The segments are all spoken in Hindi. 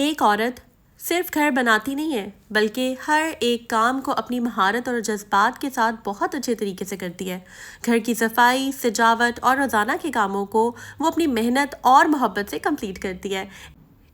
एक औरत सिर्फ घर बनाती नहीं है बल्कि हर एक काम को अपनी महारत और जज्बात के साथ बहुत अच्छे तरीके से करती है। घर की सफाई, सजावट और रोज़ाना के कामों को वो अपनी मेहनत और मोहब्बत से कंप्लीट करती है।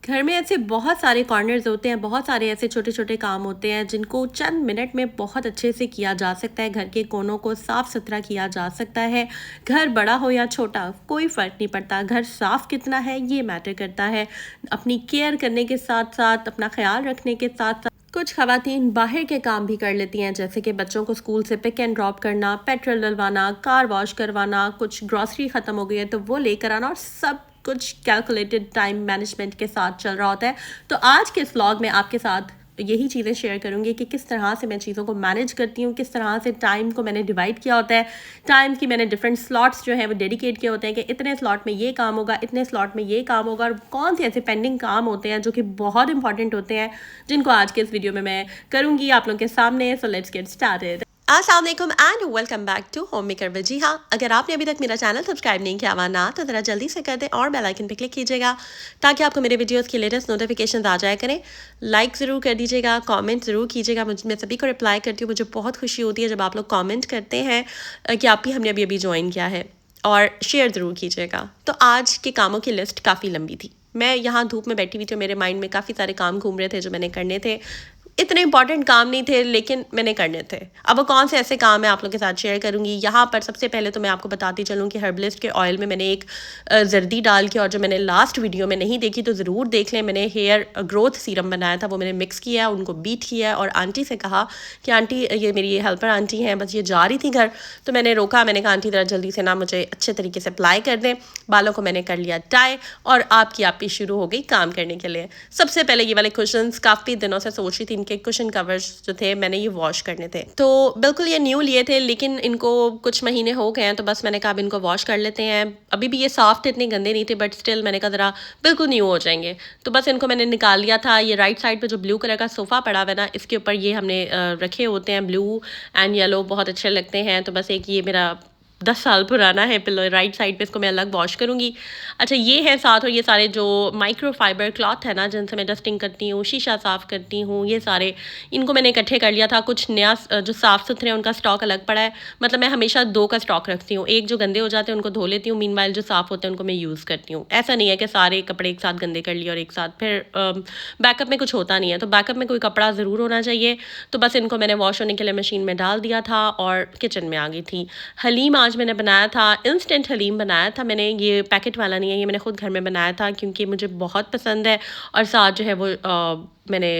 घर में ऐसे बहुत सारे कॉर्नर्स होते हैं, बहुत सारे ऐसे छोटे छोटे काम होते हैं जिनको चंद मिनट में बहुत अच्छे से किया जा सकता है। घर के कोनों को साफ सुथरा किया जा सकता है। घर बड़ा हो या छोटा कोई फ़र्क नहीं पड़ता, घर साफ कितना है ये मैटर करता है। अपनी केयर करने के साथ साथ, अपना ख्याल रखने के साथ साथ कुछ खवातीन बाहर के काम भी कर लेती हैं, जैसे कि बच्चों को स्कूल से पिक एंड ड्रॉप करना, पेट्रोल डलवाना, कार वॉश करवाना, कुछ ग्रॉसरी ख़त्म हो गई है तो वो लेकर आना, और सब कुछ कैलकुलेटेड टाइम मैनेजमेंट के साथ चल रहा होता है। तो आज के इस व्लॉग में आपके साथ यही चीज़ें शेयर करूंगी कि किस तरह से मैं चीज़ों को मैनेज करती हूँ, किस तरह से टाइम को मैंने डिवाइड किया होता है। टाइम की मैंने डिफरेंट स्लॉट्स जो है वो डेडिकेट किए होते हैं कि इतने स्लॉट में ये काम होगा, इतने स्लॉट में ये काम होगा, और कौन से ऐसे पेंडिंग काम होते हैं जो कि बहुत इंपॉर्टेंट होते हैं, जिनको आज के इस वीडियो में मैं करूँगी आप लोगों के सामने। So let's get started. अस्सलाम वालेकुम and welcome back to home maker with. जी हाँ, अगर आपने अभी तक मेरा चैनल सब्सक्राइब नहीं किया हुआ ना तो ज़रा जल्दी से कर दें और बेल आइकन पे क्लिक कीजिएगा ताकि आपको मेरे वीडियोस की लेटेस्ट नोटिफिकेशन आ जाया करें। लाइक ज़रूर कर दीजिएगा, कमेंट ज़रूर कीजिएगा, मैं सभी को रिप्लाई करती हूँ। मुझे बहुत खुशी होती है जब आप लोग कॉमेंट करते हैं कि आपकी हमने अभी अभी ज्वाइन किया है, और शेयर ज़रूर कीजिएगा। तो आज के कामों की लिस्ट काफ़ी लंबी थी। मैं यहाँ धूप में बैठी हुई थी, मेरे माइंड में काफ़ी सारे काम घूम रहे थे जो मैंने करने थे। इतने इंपॉर्टेंट काम नहीं थे लेकिन मैंने करने थे। अब वो कौन से ऐसे काम है आप लोगों के साथ शेयर करूंगी। यहाँ पर सबसे पहले तो मैं आपको बताती चलूँ कि हर्बलिस्ट के ऑयल में मैंने एक जर्दी डाल के, और जो मैंने लास्ट वीडियो में नहीं देखी तो ज़रूर देख लें, मैंने हेयर ग्रोथ सीरम बनाया था, वो मैंने मिक्स किया है, उनको बीट किया है, और आंटी से कहा कि आंटी, ये मेरी हेल्पर आंटी हैं, बस ये जा रही थी घर तो मैंने रोका, मैंने कहा आंटी ज़रा जल्दी से ना मुझे अच्छे तरीके से अप्लाई कर दें। बालों को मैंने कर लिया टाई, और आपकी शुरू हो गई काम करने के लिए। सबसे पहले ये वाले कुशन्स काफ़ी दिनों से सोच रही थी, इनके कुशन कवर्स जो थे मैंने ये वॉश करने थे। तो बिल्कुल ये न्यू लिए थे लेकिन इनको कुछ महीने हो गए हैं, तो बस मैंने कहा अब इनको वॉश कर लेते हैं। अभी भी ये सॉफ्ट इतने गंदे नहीं थे, बट स्टिल मैंने कहा ज़रा बिल्कुल न्यू हो जाएंगे, तो बस इनको मैंने निकाल लिया था। ये राइट साइड पे जो ब्लू कलर का सोफ़ा पड़ा हुआ है ना, इसके ऊपर ये हमने रखे होते हैं, ब्लू एंड येलो बहुत अच्छे लगते हैं। तो बस एक ये मेरा 10 साल पुराना है पिलो, राइट साइड पे इसको मैं अलग वॉश करूँगी। अच्छा, ये है साथ, और ये सारे जो माइक्रो फाइबर क्लॉथ है ना जिनसे मैं डस्टिंग करती हूँ, शीशा साफ़ करती हूँ, ये सारे इनको मैंने इकट्ठे कर लिया था। कुछ नया जो साफ़ सुथरे हैं उनका स्टॉक अलग पड़ा है, मतलब मैं हमेशा 2 का स्टॉक रखती हूँ। एक जो गंदे हो जाते हैं उनको धो लेती हूँ, मीनवाइल जो साफ़ होते हैं उनको मैं यूज़ करती हूँ। ऐसा नहीं है कि सारे कपड़े एक साथ गंदे कर लिए और एक साथ फिर बैकअप में कुछ होता नहीं है, तो बैकअप में कोई कपड़ा ज़रूर होना चाहिए। तो बस इनको मैंने वॉश होने के लिए मशीन में डाल दिया था और किचन में आ गई थी। हलीम आज मैंने बनाया था, इंस्टेंट हलीम बनाया था मैंने, ये पैकेट वाला नहीं है, ये मैंने खुद घर में बनाया था क्योंकि मुझे बहुत पसंद है। और साथ जो है वो मैंने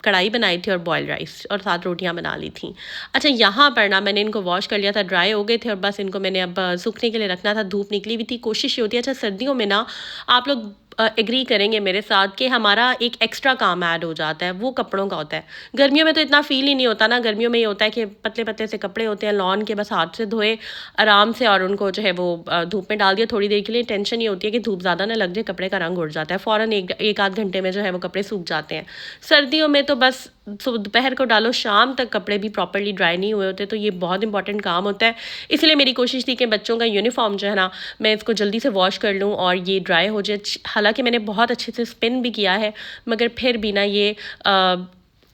कढ़ाई बनाई थी और बॉयल राइस, और साथ रोटियां बना ली थी। अच्छा, यहाँ पर ना मैंने इनको वॉश कर लिया था, ड्राई हो गए थे, और बस इनको मैंने अब सूखने के लिए रखना था। धूप निकली हुई थी, कोशिश ये होती है। अच्छा, सर्दियों में ना आप लोग एग्री करेंगे मेरे साथ कि हमारा एक एक्स्ट्रा काम ऐड हो जाता है, वो कपड़ों का होता है। गर्मियों में तो इतना फील ही नहीं होता ना, गर्मियों में ये होता है कि पतले पतले से कपड़े होते हैं लॉन के, बस हाथ से धोए आराम से और उनको जो है वो धूप में डाल दिया थोड़ी देर के लिए। टेंशन ये होती है कि धूप ज़्यादा ना लग जाए, कपड़े का रंग उड़ जाता है फ़ौरन, एक आध घंटे में जो है वो कपड़े सूख जाते हैं। सर्दियों में तो बस दोपहर को डालो, शाम तक कपड़े भी प्रॉपर्ली ड्राई नहीं हुए होते, तो ये बहुत इंपॉर्टेंट काम होता है। इसलिए मेरी कोशिश थी कि बच्चों का यूनिफॉर्म जो है ना, मैं इसको जल्दी से वॉश कर लूँ और ये ड्राई हो जाए। हालांकि मैंने बहुत अच्छे से स्पिन भी किया है, मगर फिर भी ना ये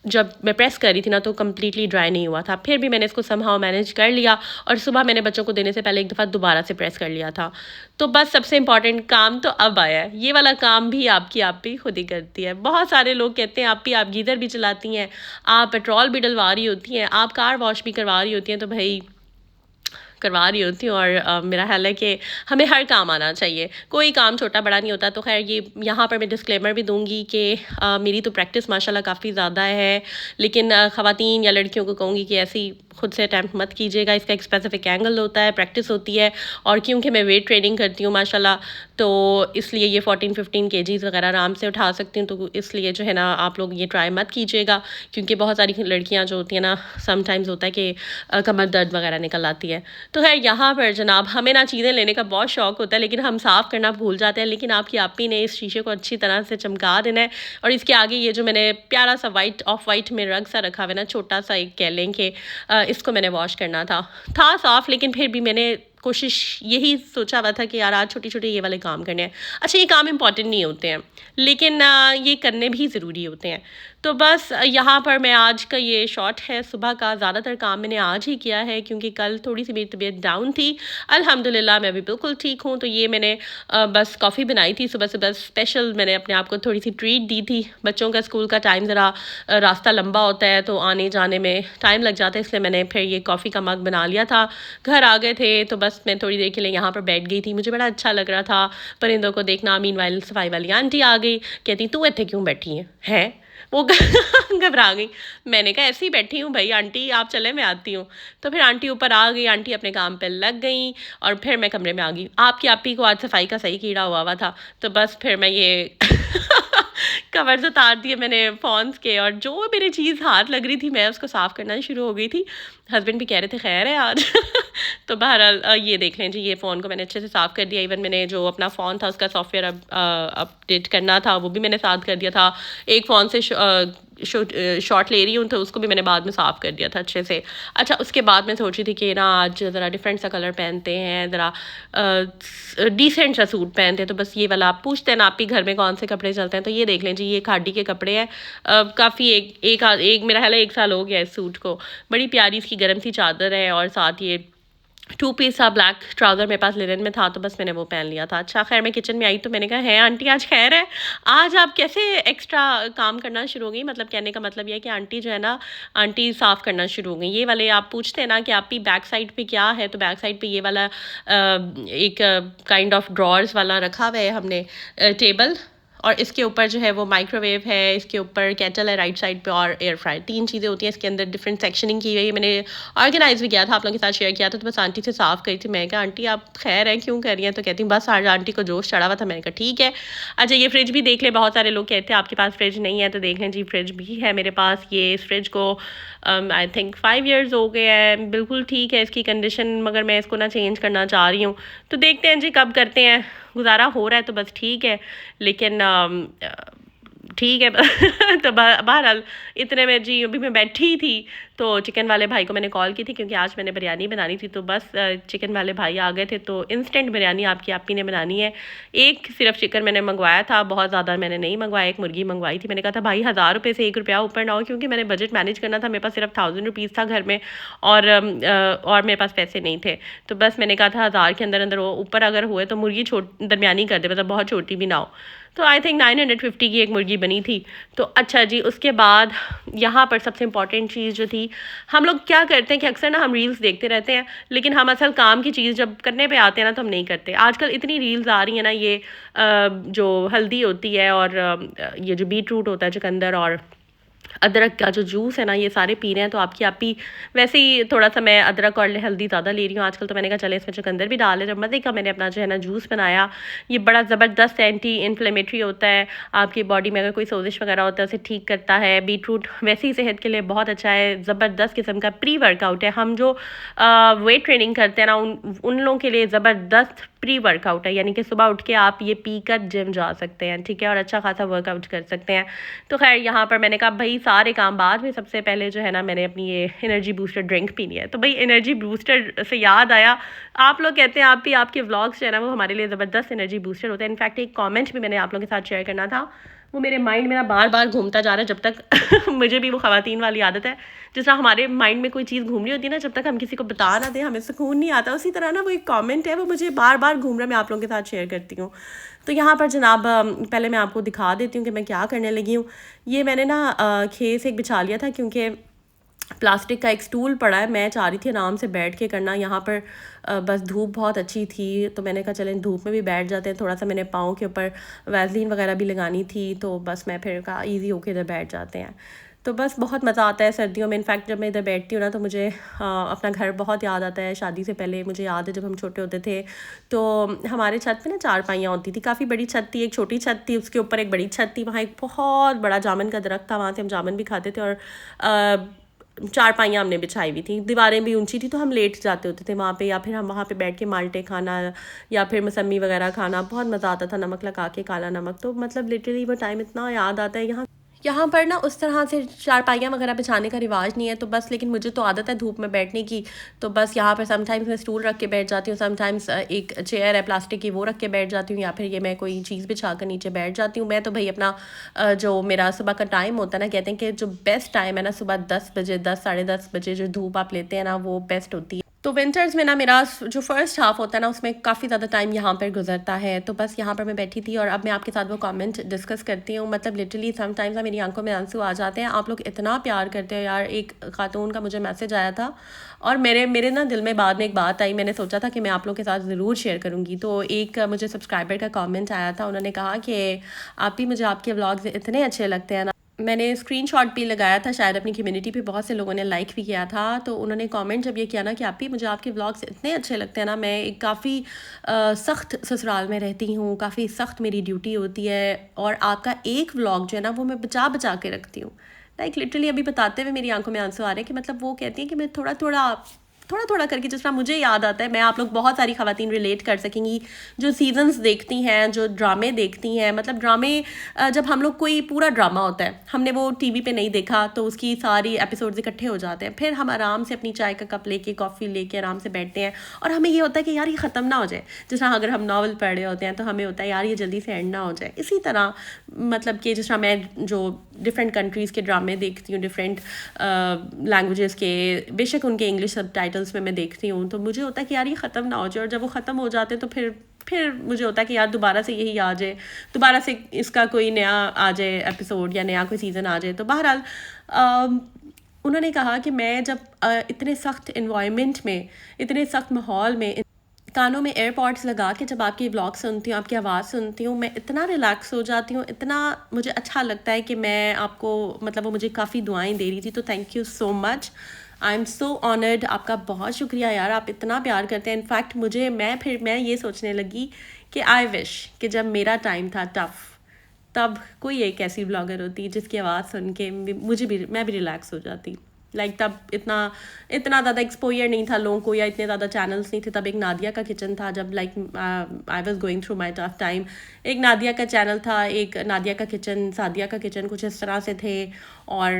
जब मैं प्रेस कर रही थी ना तो कम्प्लीटली ड्राई नहीं हुआ था। फिर भी मैंने इसको समहाउ मैनेज कर लिया, और सुबह मैंने बच्चों को देने से पहले एक दफ़ा दोबारा से प्रेस कर लिया था। तो बस सबसे इम्पॉर्टेंट काम तो अब आया है, ये वाला काम भी आप ही खुद ही करती है। बहुत सारे लोग कहते हैं आप गीज़र भी चलाती हैं, आप पेट्रोल भी डलवा रही होती हैं, आप कार वॉश भी करवा रही होती हैं, तो भाई करवा रही होती हूँ। और मेरा ख्याल है कि हमें हर काम आना चाहिए, कोई काम छोटा बड़ा नहीं होता। तो खैर ये यहाँ पर मैं डिस्क्लेमर भी दूँगी कि मेरी तो प्रैक्टिस माशाल्लाह काफ़ी ज़्यादा है, लेकिन ख़वातीन या लड़कियों को कहूँगी कि ऐसी खुद से अटैम्प्ट मत कीजिएगा। इसका एक स्पेसिफिक एंगल होता है, प्रैक्टिस होती है, और क्योंकि मैं वेट ट्रेनिंग करती हूँ माशाल्लाह, तो इसलिए ये 14-15 केजीज़ वगैरह आराम से उठा सकती हूँ। तो इसलिए जो है ना आप लोग ये ट्राई मत कीजिएगा, क्योंकि बहुत सारी लड़कियाँ जो होती हैं ना, समटाइम्स होता है कि कमर दर्द वगैरह निकल आती है। तो खैर यहाँ पर जनाब हमें ना चीज़ें लेने का बहुत शौक होता है, लेकिन हम साफ़ करना भूल जाते हैं। लेकिन आपकी आपी ने इस शीशे को अच्छी तरह से चमका देना है, और इसके आगे ये जो मैंने प्यारा सा ऑफ वाइट में रंग सा रखा हुआ है ना, छोटा सा एक कह लें कि इसको मैंने वॉश करना था साफ़, लेकिन फिर भी मैंने कोशिश यही सोचा हुआ था कि यार आज छोटे छोटे ये वाले काम करने हैं। अच्छा, ये काम इम्पॉर्टेंट नहीं होते हैं, लेकिन ये करने भी ज़रूरी होते हैं। तो बस यहाँ पर मैं आज का ये शॉट है सुबह का। ज़्यादातर काम मैंने आज ही किया है क्योंकि कल थोड़ी सी मेरी तबीयत डाउन थी। अल्हम्दुलिल्लाह मैं अभी बिल्कुल ठीक हूँ। तो ये मैंने बस कॉफ़ी बनाई थी सुबह सुबह स्पेशल। मैंने अपने आप को थोड़ी सी ट्रीट दी थी। बच्चों का स्कूल का टाइम ज़रा रास्ता लंबा होता है तो आने जाने में टाइम लग जाता है, इसलिए मैंने फिर ये कॉफ़ी का मग बना लिया था। घर आ गए थे तो बस मैं थोड़ी देर के लिए यहाँ पर बैठ गई थी। मुझे बड़ा अच्छा लग रहा था परिंदों को देखना। मीनवाइल सफाई वाली आंटी आ गई, कहती तू इत्थे क्यों बैठी है वो घबरा गई। मैंने कहा ऐसे ही बैठी हूँ भाई आंटी, आप चले मैं आती हूँ। तो फिर आंटी ऊपर आ गई, आंटी अपने काम पे लग गई और फिर मैं कमरे में आ गई। आपकी आपी को आज सफाई का सही कीड़ा हुआ था। तो बस फिर मैं ये कवर्स उतार दिए मैंने फ़ोन्स के, और जो मेरी चीज़ हाथ लग रही थी मैं उसको साफ़ करना शुरू हो गई थी। हस्बैंड भी कह रहे थे खैर है आज। तो बहरहाल ये देख लें जी, ये फ़ोन को मैंने अच्छे से साफ़ कर दिया। इवन मैंने जो अपना फ़ोन था उसका सॉफ्टवेयर अपडेट करना था वो भी मैंने साथ कर दिया था। एक फ़ोन से शॉट ले रही हूँ तो उसको भी मैंने बाद में साफ़ कर दिया था अच्छे से। अच्छा, उसके बाद मैं सोच रही थी कि ना आज ज़रा डिफरेंट सा कलर पहनते हैं, ज़रा डिसेंट सा सूट पहनते हैं। तो बस ये वाला आप पूछते हैं ना आप ही घर में कौन से कपड़े चलते हैं, तो ये देख लें जी, ये खादी के कपड़े हैं। काफ़ी एक मेरा ख्याल है 1 साल हो गया इस सूट को। बड़ी प्यारी इसकी गर्म सी चादर है और साथ ये 2 पीस सा ब्लैक ट्राउज़र मेरे पास लिनन में था, तो बस मैंने वो पहन लिया था। अच्छा, खैर मैं किचन में आई तो मैंने कहा है आंटी आज खैर है, आज आप कैसे एक्स्ट्रा काम करना शुरू हो गई? मतलब कहने का मतलब ये है कि आंटी जो है ना, आंटी साफ़ करना शुरू हो गई। ये वाले आप पूछते हैं ना कि आपकी बैक साइड पे क्या है, तो बैक साइड पे ये वाला एक काइंड ऑफ ड्रॉर्स वाला रखा हुआ है हमने टेबल, और इसके ऊपर जो है वो माइक्रोवेव है, इसके ऊपर केटल है राइट साइड पे, और एयर फ्रायर। 3 चीज़ें होती हैं इसके अंदर। डिफरेंट सेक्शनिंग की गई है, मैंने ऑर्गेनाइज़ भी किया था, आप लोगों के साथ शेयर किया था। तो बस आंटी से साफ़ करी थी। मैं कहा आंटी आप खैर हैं, क्यों कर रही हैं? तो कहती बस आज आंटी को जोश चढ़ा हुआ था। मैंने कहा ठीक है। अच्छा, ये फ्रिज भी देख ले। बहुत सारे लोग कहते हैं आपके पास फ्रिज नहीं है, तो देख लें जी फ्रिज भी है मेरे पास। ये इस फ्रिज को आई थिंक 5 ईयर्स हो गए हैं, बिल्कुल ठीक है इसकी कंडीशन, मगर मैं इसको ना चेंज करना चाह रही हूँ। तो देखते हैं जी कब करते हैं। गुजारा हो रहा है तो बस ठीक है, लेकिन ठीक है। तो बहरहाल इतने में जी अभी मैं बैठी थी तो चिकन वाले भाई को मैंने कॉल की थी, क्योंकि आज मैंने बिरयानी बनानी थी। तो बस चिकन वाले भाई आ गए थे, तो इंस्टेंट बिरयानी आपकी आपी ने बनानी है। एक सिर्फ चिकन मैंने मंगवाया था, बहुत ज़्यादा मैंने नहीं मंगवाया। एक मुर्गी मंगवाई थी। मैंने कहा था भाई 1000 रुपये से 1 रुपया ऊपर ना हो, क्योंकि मैंने बजट मैनेज करना था। मेरे पास सिर्फ 1000 रुपीज़ था घर में, और मेरे पास पैसे नहीं थे। तो बस मैंने कहा था 1000 के अंदर अंदर वो ऊपर अगर हुए तो मुर्गी दरमियानी कर दे, मतलब बहुत छोटी भी ना हो। तो आई थिंक 950 की एक मुर्गी बनी थी। तो अच्छा जी, उसके बाद यहाँ पर सबसे इम्पॉर्टेंट चीज़ जो थी, हम लोग क्या करते हैं कि अक्सर ना हम रील्स देखते रहते हैं, लेकिन हम असल काम की चीज़ जब करने पे आते हैं ना तो हम नहीं करते। आजकल इतनी रील्स आ रही हैं ना, ये जो हल्दी होती है और ये जो बीट रूट होता है चुकंदर और अदरक का जो जूस है ना, ये सारे पी रहे हैं। तो आपकी आपी वैसे ही थोड़ा सा मैं अदरक और हल्दी ज़्यादा ले रही हूँ आजकल, तो मैंने कहा चले इसमें चुकंदर भी डाल ले। जब मज़े का मैंने अपना जो है ना जूस बनाया, ये बड़ा ज़बरदस्त एंटी इन्फ्लेमेटरी होता है। आपकी बॉडी में अगर कोई सोजिश वगैरह होता है उसे ठीक करता है। बीटरूट वैसे ही सेहत के लिए बहुत अच्छा है, ज़बरदस्त किस्म का प्री वर्कआउट है। हम जो वेट ट्रेनिंग करते हैं ना, उन लोगों के लिए ज़बरदस्त प्री वर्कआउट है, यानी कि सुबह उठ के आप ये पी कर जिम जा सकते हैं, ठीक है, और अच्छा खासा वर्कआउट कर सकते हैं। तो खैर यहाँ पर मैंने कहा भाई सारे काम बाद में, सबसे पहले जो है ना मैंने अपनी ये एनर्जी बूस्टर ड्रिंक पीनी है। तो भाई एनर्जी बूस्टर से याद आया, आप लोग कहते हैं आप भी आपके व्लॉग्स जो है ना वो हमारे लिए ज़बरदस्त एनर्जी बूस्टर होते हैं। इनफैक्ट एक कॉमेंट भी मैंने आप लोगों के साथ शेयर करना था, वो मेरे माइंड में ना बार बार घूमता जा रहा है। जब तक मुझे भी वो ख़वातीन वाली आदत है, जिस तरह हमारे माइंड में कोई चीज़ घूम रही होती है ना, जब तक हम किसी को बता ना दें हमें सुकून नहीं आता। उसी तरह ना वो एक कमेंट है, वो मुझे बार बार घूम रहा है, मैं आप लोगों के साथ शेयर करती हूँ। तो यहाँ पर जनाब पहले मैं आपको दिखा देती हूँ कि मैं क्या करने लगी हूँ। ये मैंने ना खेस एक बिछा लिया था, क्योंकि प्लास्टिक का एक स्टूल पड़ा है, मैं चाह रही थी आराम से बैठ के करना। यहाँ पर बस धूप बहुत अच्छी थी, तो मैंने कहा चलें धूप में भी बैठ जाते हैं। थोड़ा सा मैंने पाँव के ऊपर वैसलीन वगैरह भी लगानी थी, तो बस मैं फिर कहा ईजी होके इधर बैठ जाते हैं। तो बस बहुत मज़ा आता है सर्दियों में। इनफैक्ट जब मैं इधर बैठती हूँ ना तो मुझे अपना घर बहुत याद आता है। शादी से पहले मुझे याद है जब हम छोटे होते थे तो हमारे छत पे ना चारपाइयाँ होती थी, काफ़ी बड़ी छत थी, एक छोटी छत थी, उसके ऊपर एक बड़ी छत थी। वहाँ एक बहुत बड़ा जामुन का दरख्त था, वहाँ से हम जामुन भी खाते थे, और चारपाइयाँ हमने बिछाई हुई थी। दीवारें भी ऊंची थी, तो हम लेट जाते होते थे वहाँ पे, या फिर हम वहाँ पे बैठ के माल्टे खाना या फिर मौसमी वगैरह खाना, बहुत मज़ा आता था, नमक लगा के, काला नमक। तो मतलब लिटरली वो टाइम इतना याद आता है। यहाँ पर ना उस तरह से चारपाइयाँ वगैरह बिछाने का रिवाज नहीं है, तो बस लेकिन मुझे तो आदत है धूप में बैठने की, तो बस यहाँ पर समटाइम्स मैं स्टूल रख के बैठ जाती हूँ, समटाइम्स एक चेयर है प्लास्टिक की वो रख के बैठ जाती हूँ, या फिर ये मैं कोई चीज़ बिछा कर नीचे बैठ जाती हूँ। मैं तो भाई अपना जो मेरा सुबह का टाइम होता है ना, कहते हैं कि जो बेस्ट टाइम है ना सुबह 10 बजे, 10 साढ़े 10 बजे जो धूप आप लेते हैं ना वो बेस्ट होती है। तो विंटर्स में ना मेरा जो फर्स्ट हाफ होता है ना उसमें काफ़ी ज़्यादा टाइम यहाँ पर गुजरता है। तो बस यहाँ पर मैं बैठी थी और अब मैं आपके साथ वो कमेंट डिस्कस करती हूँ। मतलब लिटरली समटाइम्स ना मेरी आंखों में आंसू आ जाते हैं। आप लोग इतना प्यार करते हो यार। एक खातून का मुझे मैसेज आया था और मेरे मेरे ना दिल में बाद में एक बात आई, मैंने सोचा था कि मैं आप लोग के साथ ज़रूर शेयर करूँगी। तो एक मुझे सब्सक्राइबर का कमेंट आया था, उन्होंने कहा कि आप भी मुझे आपके व्लॉग्स इतने अच्छे लगते हैं ना। मैंने स्क्रीनशॉट भी लगाया था, शायद अपनी कम्युनिटी पे बहुत से लोगों ने लाइक भी किया था। तो उन्होंने कमेंट जब ये किया ना कि आप भी मुझे आपके व्लॉग्स इतने अच्छे लगते हैं ना, मैं एक काफ़ी सख्त ससुराल में रहती हूँ, काफ़ी सख्त मेरी ड्यूटी होती है और आपका एक व्लॉग जो है ना वो मैं बचा बचा के रखती हूँ। लाइक लिटरली अभी बताते हुए मेरी आंखों में आंसू आ रहे हैं कि मतलब वो कहती हैं कि मैं थोड़ा थोड़ा करके जिस तरह मुझे याद आता है, मैं आप लोग बहुत सारी ख़वातीन रिलेट कर सकेंगी जो सीजन्स देखती हैं, जो ड्रामे देखती हैं। मतलब ड्रामे जब हम लोग कोई पूरा ड्रामा होता है, हमने वो टीवी पे नहीं देखा तो उसकी सारी एपिसोड्स इकट्ठे हो जाते हैं, फिर हम आराम से अपनी चाय का कप लेके कॉफ़ी लेके आराम से बैठते हैं और हमें ये होता है कि यार ये ख़त्म ना हो जाए। जिस तरह अगर हम नावल पढ़ रहे होते हैं तो हमें होता है यार ये जल्दी से एंड ना हो जाए। इसी तरह मतलब कि जिस तरह मैं जो डिफरेंट कंट्रीज़ के ड्रामे देखती हूँ, डिफरेंट लैंग्वेजेस के, बेशक उनके इंग्लिश सब टाइटल्स में मैं देखती हूँ, तो मुझे होता है कि यार ये ख़त्म ना हो जाए। और जब वो ख़त्म हो जाते हैं तो फिर मुझे होता है कि यार दोबारा से यही आ जाए, दोबारा से इसका कोई नया आ जाए एपिसोड या नया कोई सीज़न आ जाए। तो बहरहाल उन्होंने कहा कि मैं जब इतने सख्त इन्वायरमेंट में, इतने सख्त माहौल में कानों में एयरपॉड्स लगा के जब आपकी व्लॉग सुनती हूँ, आपकी आवाज़ सुनती हूँ, मैं इतना रिलैक्स हो जाती हूँ, इतना मुझे अच्छा लगता है कि मैं आपको मतलब वो मुझे काफ़ी दुआएं दे रही थी। तो thank you so much, I am so honoured. आपका बहुत शुक्रिया यार, आप इतना प्यार करते हैं। इनफैक्ट मैं ये सोचने लगी कि आई विश कि जब मेरा टाइम था टफ़, तब कोई एक ऐसी ब्लॉगर होती जिसकी आवाज़ सुन के मैं भी रिलैक्स हो जाती। लाइक तब इतना ज़्यादा एक्सपोजर नहीं था लोगों को, या इतने ज़्यादा चैनल्स नहीं थे। तब एक नादिया का किचन था, जब like I was going through my tough time. एक नादिया का चैनल था, एक नादिया का किचन, सादिया का किचन, कुछ इस तरह से थे। और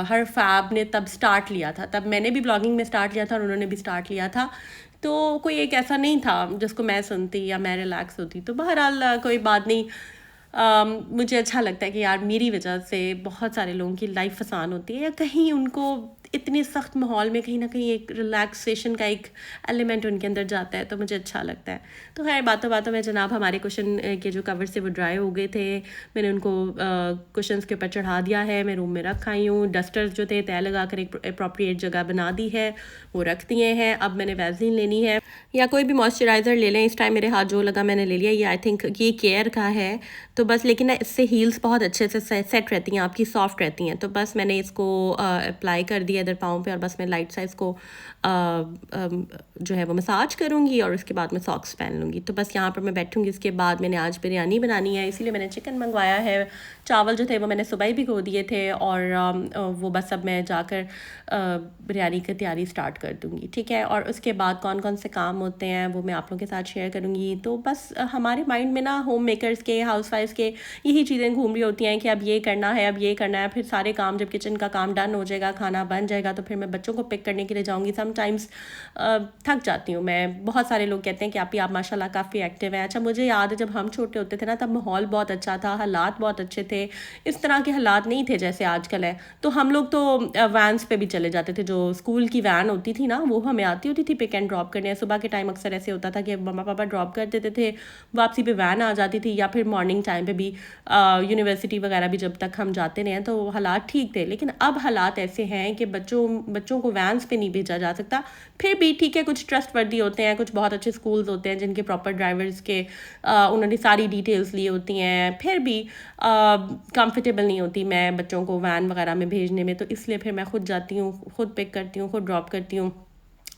हर फैब ने तब स्टार्ट लिया था, तब मैंने भी ब्लॉगिंग में स्टार्ट लिया था और उन्होंने भी स्टार्ट लिया था। तो कोई एक ऐसा नहीं था जिसको मैं सुनती या मैं रिलैक्स होती। तो बहरहाल कोई बात नहीं। मुझे अच्छा लगता है कि यार मेरी वजह से बहुत सारे लोगों की लाइफ आसान होती है, या कहीं उनको इतने सख्त माहौल में कहीं ना कहीं एक रिलैक्सेशन का एक एलिमेंट उनके अंदर जाता है, तो मुझे अच्छा लगता है। तो खैर बातों बातों में जनाब हमारे क्वेश्चन के जो कवर से वो ड्राई हो गए थे, मैंने उनको क्वेश्चन के ऊपर चढ़ा दिया है, मैं रूम में रख आई हूँ। डस्टर्स जो थे तय लगा कर एक अप्रोप्रिएट जगह बना दी है, वो रख दिए हैं। अब मैंने वैसलीन लेनी है या कोई भी मॉइस्चराइज़र ले लें। इस टाइम मेरे हाथ जो लगा मैंने ले लिया, ये आई थिंक ये केयर का है। तो बस लेकिन ना इससे हील्स बहुत अच्छे से सेट रहती हैं आपकी, सॉफ्ट रहती हैं। तो बस मैंने इसको अप्लाई कर दिया इधर पाँव पे, और बस मैं लाइट सा इसको जो है वो मसाज करूँगी और उसके बाद मैं सॉक्स पहन लूँगी। तो बस यहाँ पर मैं बैठूँगी। उसके बाद मैंने आज बिरयानी बनानी है, इसीलिए मैंने चिकन मंगवाया है। चावल जो थे वो मैंने सुबह ही भिगो दिए थे, और वो बस अब मैं जाकर बिरयानी की तैयारी स्टार्ट कर दूँगी, ठीक है। और उसके बाद कौन कौन से काम होते हैं वो मैं आप लोगों के साथ शेयर करूँगी। तो बस हमारे माइंड में ना होम मेकर्स के, हाउस वाइफ्स के यही चीज़ें घूम रही होती हैं कि अब ये करना है, अब ये करना है। फिर सारे काम, जब किचन का काम डन हो जाएगा, खाना बन जाएगा, तो फिर मैं बच्चों को पिक करने के लिए जाऊँगी। समटाइम्स थक जाती हूँ मैं। बहुत सारे लोग कहते हैं कि आप माशाल्लाह काफ़ी एक्टिव हैं। अच्छा, मुझे याद है जब हम छोटे होते थे ना, तब माहौल बहुत अच्छा था, हालात बहुत अच्छे थे। इस तरह के हालात नहीं थे जैसे आजकल है। तो हम लोग तो वैन्स पे भी चले जाते थे, जो स्कूल की वैन होती थी ना, वो हमें आती होती थी पिक एंड ड्रॉप करने। सुबह के टाइम अक्सर ऐसे होता था कि मम्मा पापा ड्रॉप कर देते थे, वापसी पे वैन आ जाती थी। या फिर मॉर्निंग टाइम पे भी यूनिवर्सिटी वगैरह भी जब तक हम जाते रहे तो हालात ठीक थे। लेकिन अब हालात ऐसे हैं कि बच्चों को वैन्स पे नहीं भेजा जा सकता। फिर भी ठीक है, कुछ ट्रस्ट वर्दी होते हैं, कुछ बहुत अच्छे स्कूल्स होते हैं जिनके प्रॉपर ड्राइवर्स के उन्होंने सारी डिटेल्स ली होती हैं, फिर भी कंफर्टेबल नहीं होती मैं बच्चों को वैन वगैरह में भेजने में। तो इसलिए फिर मैं खुद जाती हूँ, खुद पिक करती हूँ, खुद ड्रॉप करती हूँ।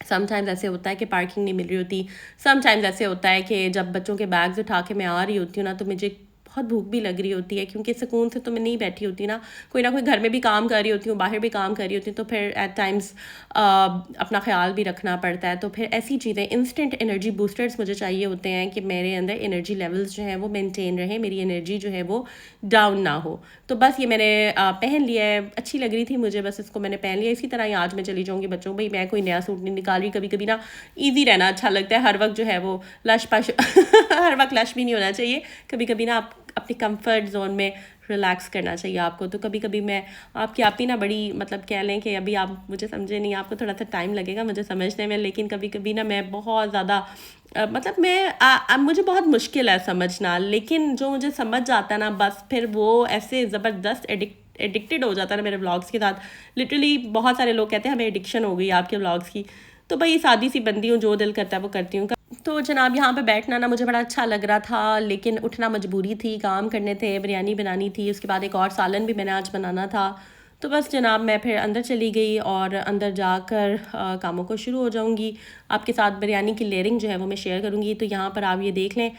समटाइम्स ऐसे होता है कि पार्किंग नहीं मिल रही होती। समटाइम्स ऐसे होता है कि जब बच्चों के बैग्स उठा के मैं आ रही होती हूँ ना, तो मुझे बहुत भूख भी लग रही होती है, क्योंकि सुकून से तो मैं नहीं बैठी होती ना कोई घर में भी काम कर रही होती हूँ, बाहर भी काम कर रही होती हूँ, तो फिर एट टाइम्स अपना ख्याल भी रखना पड़ता है। तो फिर ऐसी चीज़ें इंस्टेंट एनर्जी बूस्टर्स मुझे चाहिए होते हैं कि मेरे अंदर एनर्जी लेवल्स जो हैं वो मेंटेन रहे, मेरी एनर्जी जो है वो डाउन ना हो। तो बस ये मैंने पहन लिया है, अच्छी लग रही थी मुझे, बस इसको मैंने पहन लिया। इसी तरह ही आज मैं चली जाऊँगी बच्चों को, भाई मैं कोई नया सूट नहीं निकाल रही, कभी कभी ना ईजी रहना अच्छा लगता है, हर वक्त जो है वो लश पश हर वक्त लश भी नहीं होना चाहिए, कभी कभी ना आप अपने कंफर्ट जोन में रिलैक्स करना चाहिए आपको। तो कभी कभी मैं आपकी आप ही ना बड़ी मतलब कह लें कि अभी आप मुझे समझे नहीं, आपको थोड़ा सा टाइम लगेगा मुझे समझने में, लेकिन कभी कभी ना मैं बहुत ज़्यादा मतलब मैं मुझे बहुत मुश्किल है समझना, लेकिन जो मुझे समझ जाता है ना बस फिर वो ऐसे ज़बरदस्त एडिक्टेड हो जाता है ना मेरे व्लॉग्स के साथ। लिटरली बहुत सारे लोग कहते हैं हमें एडिक्शन हो गई आपके व्लॉग्स की। तो भाई सादी सी बंदी हूँ, जो दिल करता है वो करती हूँ। तो जनाब यहाँ पे बैठना ना मुझे बड़ा अच्छा लग रहा था, लेकिन उठना मजबूरी थी, काम करने थे, बिरयानी बनानी थी, उसके बाद एक और सालन भी मैंने आज बनाना था। तो बस जनाब मैं फिर अंदर चली गई और अंदर जाकर कामों को शुरू हो जाऊंगी। आपके साथ बिरयानी की लेयरिंग जो है वो मैं शेयर करूंगी। तो यहाँ पर आप ये देख लें,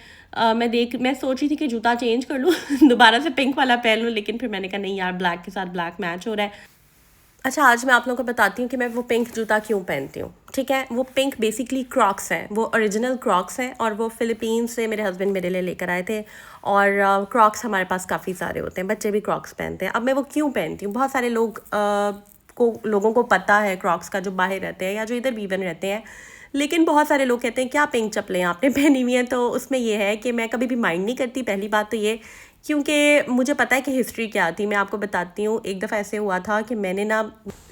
मैं सोच रही थी कि जूता चेंज कर लूँ दोबारा से पिंक वाला पहन लूँ, लेकिन फिर मैंने कहा नहीं यार, ब्लैक के साथ ब्लैक मैच हो रहा है। अच्छा, आज मैं आप लोगों को बताती हूँ कि मैं वो पिंक जूता क्यों पहनती हूँ। ठीक है, वो पिंक बेसिकली क्रॉक्स है, वो ओरिजिनल क्रॉक्स है, और वो फ़िलीपींस से मेरे हस्बैंड मेरे लिए लेकर आए थे। और क्रॉक्स हमारे पास काफ़ी सारे होते हैं, बच्चे भी क्रॉक्स पहनते हैं। अब मैं वो क्यों पहनती हूँ, बहुत सारे लोगों को पता है क्रॉक्स का, जो बाहर रहते हैं या जो इधर वीवन रहते हैं, लेकिन बहुत सारे लोग कहते हैं क्या पिंक चप्पलें आपने पहनी हुई हैं। तो उसमें ये है कि मैं कभी भी माइंड नहीं करती, पहली बात तो ये, क्योंकि मुझे पता है कि हिस्ट्री क्या थी। मैं आपको बताती हूँ, एक दफ़ा ऐसे हुआ था कि मैंने ना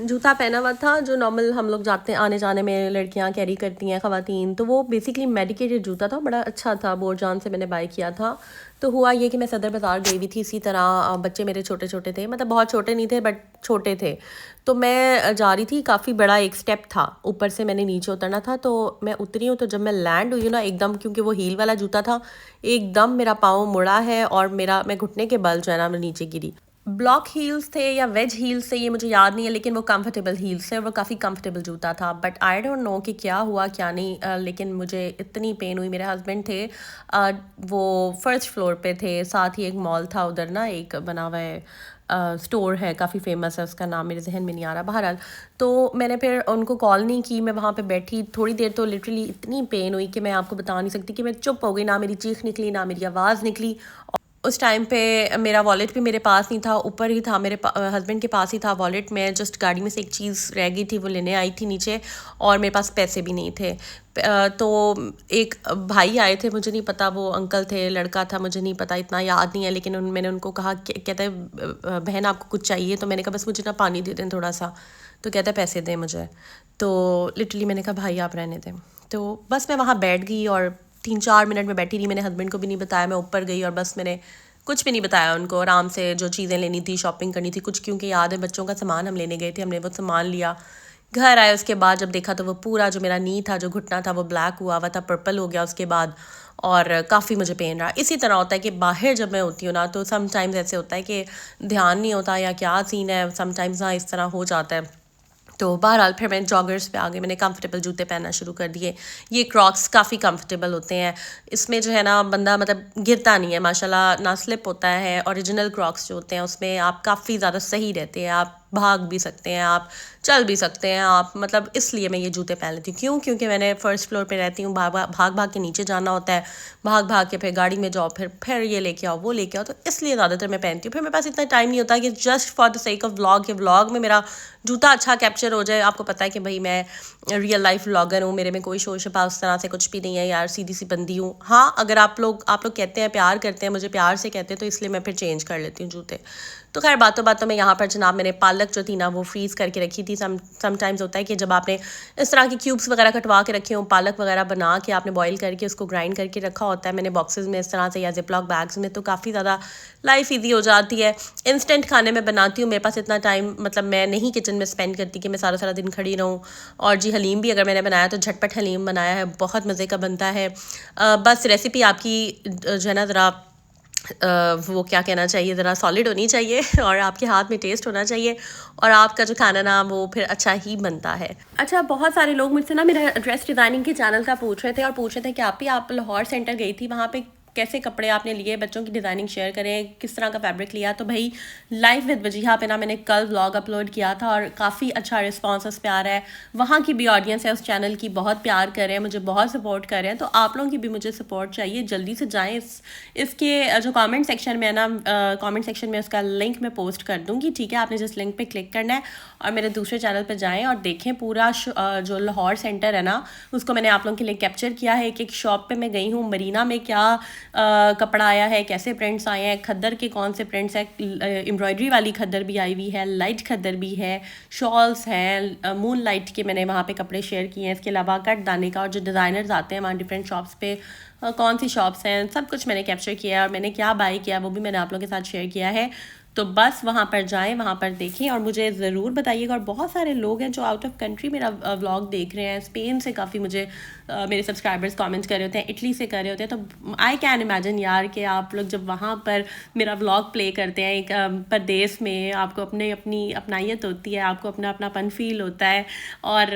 जूता पहना हुआ था जो नॉर्मल हम लोग जाते हैं आने जाने में लड़कियाँ कैरी करती हैं, ख़वातीन। तो वो बेसिकली मेडिकेटेड जूता था, बड़ा अच्छा था, बोरजान से मैंने बाय किया था। तो हुआ ये कि मैं सदर बाज़ार गई हुई थी, इसी तरह बच्चे मेरे छोटे छोटे थे, मतलब बहुत छोटे नहीं थे बट छोटे थे। तो मैं जा रही थी, काफ़ी बड़ा एक स्टेप था, ऊपर से मैंने नीचे उतरना था। तो मैं उतरी हूँ, तो जब मैं लैंड हुई ना एकदम, क्योंकि वो हील वाला जूता था, एकदम मेरा पाँव मुड़ा है और मैं घुटने के बल जो है ना मैं नीचे गिरी। ब्लॉक हील्स थे या वेज हील्स थे ये मुझे याद नहीं है, लेकिन वो कंफर्टेबल हील्स थे और वो काफ़ी कंफर्टेबल जूता था। बट आई डोंट नो कि क्या हुआ क्या नहीं, लेकिन मुझे इतनी पेन हुई। मेरे हस्बैंड थे, वो फर्स्ट फ्लोर पे थे, साथ ही एक मॉल था उधर ना, एक बना हुआ है स्टोर है, काफ़ी फेमस है, उसका नाम मेरे जहन में नहीं आ रहा। बहरहाल तो मैंने फिर उनको कॉल नहीं की, मैं वहाँ पे बैठी थोड़ी देर, तो लिटरली इतनी पेन हुई कि मैं आपको बता नहीं सकती, कि मैं चुप हो गई, ना मेरी चीख निकली ना मेरी आवाज़ निकली। उस टाइम पे मेरा वॉलेट भी मेरे पास नहीं था, ऊपर ही था, मेरे हस्बैंड के पास ही था वॉलेट। मैं जस्ट गाड़ी में से एक चीज़ रह गई थी, वो लेने आई थी नीचे, और मेरे पास पैसे भी नहीं थे। तो एक भाई आए थे, मुझे नहीं पता वो अंकल थे लड़का था, मुझे नहीं पता, इतना याद नहीं है, लेकिन मैंने उनको कहा, कहता है बहन आपको कुछ चाहिए? तो मैंने कहा बस मुझे ना पानी दे दें थोड़ा सा। तो कहता है पैसे दें मुझे। तो लिटरली मैंने कहा भाई आप रहने दें। तो बस मैं वहाँ बैठ गई और 3-4 मिनट में बैठी रही। मैंने हस्बैंड को भी नहीं बताया, मैं ऊपर गई और बस मैंने कुछ भी नहीं बताया उनको, आराम से जो चीज़ें लेनी थी, शॉपिंग करनी थी कुछ, क्योंकि याद है बच्चों का सामान हम लेने गए थे, हमने वो सामान लिया, घर आए, उसके बाद जब देखा तो वो पूरा जो मेरा नी था, जो घुटना था, वो ब्लैक हुआ था, पर्पल हो गया उसके बाद, और काफ़ी मुझे पेन रहा। इसी तरह होता है कि बाहर जब मैं होती हूँ ना, तो समटाइम्स ऐसे होता है कि ध्यान नहीं होता या क्या सीन है, समटाइम्स ना इस तरह हो जाता है। तो बहरहाल फिर मैं जॉगर्स पे आ गई, मैंने कंफर्टेबल जूते पहनना शुरू कर दिए। ये क्रॉक्स काफ़ी कंफर्टेबल होते हैं, इसमें जो है ना बंदा मतलब गिरता नहीं है माशाल्लाह, ना स्लिप होता है। ओरिजिनल क्रॉक्स जो होते हैं उसमें आप काफ़ी ज़्यादा सही रहते हैं, आप भाग भी सकते हैं, आप चल भी सकते हैं आप, मतलब इसलिए मैं ये जूते पहन लेती हूँ। क्यों? क्योंकि मैंने फ़र्स्ट फ्लोर पे रहती हूँ, भाग भाग के नीचे जाना होता है, भाग भाग के फिर गाड़ी में जाओ, फिर ये लेके आओ वो लेके आओ, तो इसलिए ज़्यादातर मैं पहनती हूँ। फिर मेरे पास इतना टाइम नहीं होता कि just for the sake of vlog, के व्लॉग में मेरा जूता अच्छा कैप्चर हो जाए। आपको पता है कि भाई मैं रियल लाइफ व्लॉगर हूँ, मेरे में कोई शोर शपा उस तरह से कुछ भी नहीं है यार, सीधी सी बंदी हूँ। हाँ, अगर आप लोग कहते हैं प्यार करते हैं, मुझे प्यार से कहते हैं, तो इसलिए मैं फिर चेंज कर लेती हूँ जूते। तो खैर बातों बातों में यहाँ पर जनाब मैंने पालक जो थी ना वो फ्रीज़ करके रखी थी। समटाइम्स होता है कि जब आपने इस तरह की क्यूब्स वगैरह कटवा के रखे हों, पालक वगैरह बना के आपने बॉईल करके उसको ग्राइंड करके रखा होता है, मैंने बॉक्सेस में इस तरह से या जिपलॉक बैग्स में, तो काफ़ी ज़्यादा लाइफ ईजी हो जाती है। इंस्टेंट खाने में बनाती हूँ, मेरे पास इतना टाइम मतलब मैं नहीं किचन में स्पेंड करती कि मैं सारा सारा दिन खड़ी रहूँ। और जी हलीम भी अगर मैंने बनाया तो झटपट हलीम बनाया है, बहुत मज़े का बनता है। बस रेसिपी आपकी जो है ना ज़रा वो क्या कहना चाहिए, ज़रा सॉलिड होनी चाहिए और आपके हाथ में टेस्ट होना चाहिए, और आपका जो खाना ना वो फिर अच्छा ही बनता है। अच्छा, बहुत सारे लोग मुझसे ना मेरा ड्रेस डिज़ाइनिंग के चैनल का पूछ रहे थे, और पूछ रहे थे कि आप लाहौर सेंटर गई थी, वहाँ पे कैसे कपड़े आपने लिए, बच्चों की डिज़ाइनिंग शेयर करें, किस तरह का फैब्रिक लिया। तो भाई लाइफ विद वजीहा पे ना मैंने कल व्लॉग अपलोड किया था और काफ़ी अच्छा रिस्पॉन्स उस पर आ रहा है। वहाँ की भी ऑडियंस है उस चैनल की, बहुत प्यार कर रहे हैं, मुझे बहुत सपोर्ट कर रहे हैं। तो आप लोगों की भी मुझे सपोर्ट चाहिए, जल्दी से जाएँ। इसके जो कमेंट सेक्शन में है ना, कमेंट सेक्शन में उसका लिंक मैं पोस्ट कर दूँगी, ठीक है। आपने जिस लिंक पे क्लिक करना है और मेरे दूसरे चैनल पे जाएं और देखें पूरा जो लाहौर सेंटर है ना, उसको मैंने आप लोगों के लिए कैप्चर किया है। एक एक शॉप पे मैं गई हूँ, मरीना में क्या कपड़ा आया है, कैसे प्रिंट्स आए हैं, खद्दर के कौन से प्रिंट्स हैं, एम्ब्रॉयडरी वाली खद्दर भी आई हुई है, लाइट खद्दर भी है, शॉल्स हैं, मून लाइट के मैंने वहाँ पे कपड़े शेयर किए हैं। इसके अलावा कट दाने का और जो डिज़ाइनर्स आते हैं वहाँ डिफरेंट शॉप्स पे कौन सी शॉप्स हैं, सब कुछ मैंने कैप्चर किया है और मैंने क्या बाई किया वो भी मैंने आप लोगों के साथ शेयर किया है। तो बस वहाँ पर जाएं, वहाँ पर देखें और मुझे ज़रूर बताइएगा। और बहुत सारे लोग हैं जो आउट ऑफ कंट्री मेरा व्लॉग देख रहे हैं। स्पेन से काफ़ी मुझे मेरे सब्सक्राइबर्स कमेंट्स कर रहे होते हैं, इटली से कर रहे होते हैं। तो आई कैन इमेजिन यार कि आप लोग जब वहाँ पर मेरा व्लॉग प्ले करते हैं एक परदेश में, आपको अपनी अपनाइत होती है, आपको अपना अपनापन फील होता है और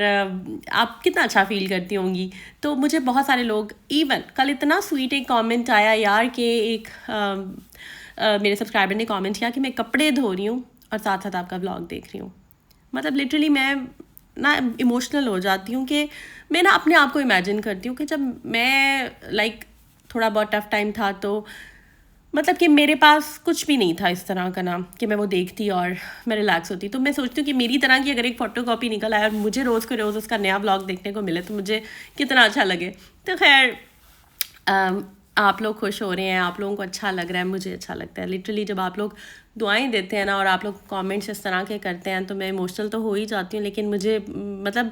आप कितना अच्छा फील करती होंगी। तो मुझे बहुत सारे लोग, इवन कल इतना स्वीट एक कॉमेंट आया यार कि एक मेरे सब्सक्राइबर ने कमेंट किया कि मैं कपड़े धो रही हूँ और साथ साथ आपका व्लॉग देख रही हूँ। मतलब लिटरली मैं ना इमोशनल हो जाती हूँ कि मैं ना अपने आप को इमेजिन करती हूँ कि जब मैं थोड़ा बहुत टफ टाइम था तो मतलब कि मेरे पास कुछ भी नहीं था इस तरह का ना कि मैं वो देखती और मैं रिलैक्स होती। तो मैं सोचती हूँ कि मेरी तरह की अगर एक फ़ोटो कॉपी निकल आए और मुझे रोज़ को रोज़ उसका नया व्लॉग देखने को मिले तो मुझे कितना अच्छा लगे। तो खैर आप लोग खुश हो रहे हैं, आप लोगों को अच्छा लग रहा है, मुझे अच्छा लगता है। लिटरली जब आप लोग दुआएं देते हैं ना और आप लोग कमेंट्स इस तरह के करते हैं तो मैं इमोशनल तो हो ही जाती हूँ। लेकिन मुझे मतलब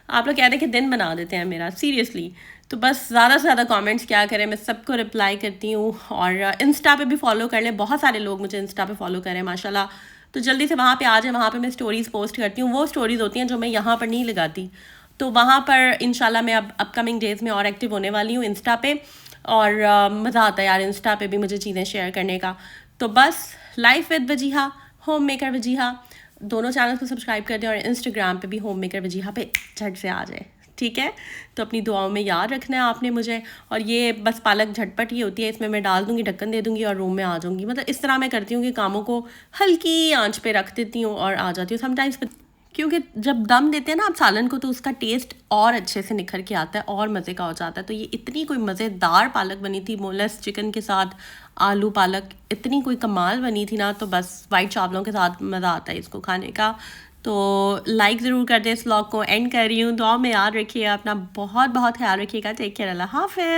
आप लोग कहते हैं कि दिन बना देते हैं मेरा, सीरियसली। तो बस ज़्यादा से ज़्यादा कमेंट्स क्या करें, मैं सबको रिप्लाई करती हूँ। और इंस्टा पे भी फॉलो कर लें, बहुत सारे लोग मुझे इंस्टा पे फॉलो करें माशाल्लाह। तो जल्दी से वहाँ पे आ जाए, वहाँ पे मैं स्टोरीज़ पोस्ट करती हूँ। वो स्टोरीज़ होती हैं जो मैं यहाँ पर नहीं लगाती। तो वहाँ पर इंशाल्लाह मैं अब अपकमिंग डेज़ में और एक्टिव होने वाली हूँ इंस्टा पे। और मज़ा आता है यार इंस्टा पे भी मुझे चीज़ें शेयर करने का। तो बस life with Wajiha, home maker Wajiha, दोनों चैनल को सब्सक्राइब कर दें और इंस्टाग्राम पे भी होम मेकर वजीहा पे झट से आ जाए, ठीक है। तो अपनी दुआओं में याद रखना है आपने मुझे। और ये बस पालक झटपट ही होती है, इसमें मैं डाल दूँगी, ढक्कन दे दूँगी और रूम में आ जाऊँगी। मतलब इस तरह मैं करती हूँ कि कामों को हल्की आंच पे रख देती हूँ और आ जाती हूँ समटाइम्स। क्योंकि जब दम देते हैं ना आप सालन को तो उसका टेस्ट और अच्छे से निखर के आता है और मज़े का हो जाता है। तो ये इतनी कोई मज़ेदार पालक बनी थी बोनलेस चिकन के साथ, आलू पालक इतनी कोई कमाल बनी थी ना। तो बस वाइट चावलों के साथ मज़ा आता है इसको खाने का। तो लाइक ज़रूर कर दे। इस व्लॉग को एंड कर रही हूँ, दुआ में याद रखिए, अपना बहुत बहुत ख्याल रखिएगा। टेक केयर, अल्लाह हाफ़िज़।